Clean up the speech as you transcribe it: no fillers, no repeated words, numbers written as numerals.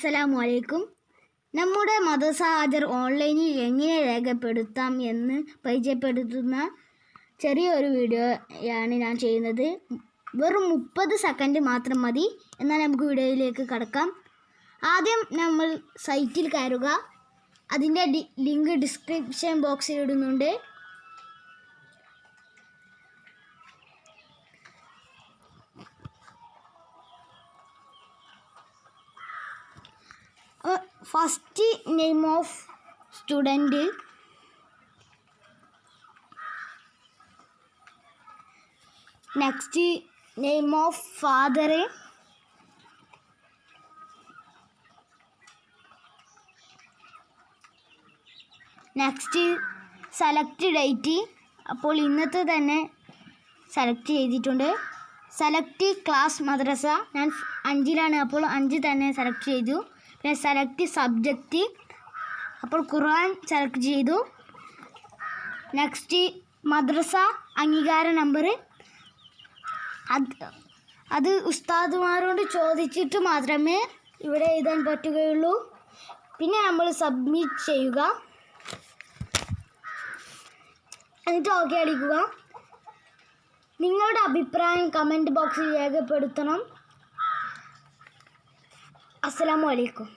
അസ്സലാമു അലൈക്കും. നമ്മുടെ മദ്രസ ഹാജർ ഓൺലൈനിൽ എങ്ങനെ രേഖപ്പെടുത്താം എന്ന് പരിചയപ്പെടുത്തുന്ന ചെറിയൊരു വീഡിയോയാണ് ഞാൻ ചെയ്യുന്നത്. വെറും 30 സെക്കൻഡ് മാത്രം മതി. എന്നാൽ നമുക്ക് വീഡിയോയിലേക്ക് കടക്കാം. ആദ്യം നമ്മൾ സൈറ്റിൽ കയറുക. അതിൻ്റെ ലിങ്ക് ഡിസ്ക്രിപ്ഷൻ ബോക്സിൽ ഇടുന്നുണ്ട്. First name of student, next name of father, next select date. അപ്പോൾ ഇന്നത്തെ തന്നെ സെലക്ട് ചെയ്തിട്ടുണ്ട്. സെലക്ട് ക്ലാസ് മദ്രസ, ഞാൻ 5ലാണ്, അപ്പോൾ 5 തന്നെ സെലക്ട് ചെയ്തു. പിന്നെ സെലക്ട് സബ്ജക്റ്റ്, അപ്പോൾ ഖുർആൻ സെലക്ട് ചെയ്തു. നെക്സ്റ്റ് മദ്രസ അംഗീകാര നമ്പർ, അത് ഉസ്താദുമാരോട് ചോദിച്ചിട്ട് മാത്രമേ ഇവിടെ എഴുതാൻ പറ്റുകയുള്ളൂ. പിന്നെ നമ്മൾ സബ്മിറ്റ് ചെയ്യുക, എന്നിട്ട് ഓക്കെ അടിക്കുക. നിങ്ങളുടെ അഭിപ്രായം കമൻറ്റ് ബോക്സിൽ രേഖപ്പെടുത്തണം. അസ്സലാമു അലൈക്കും.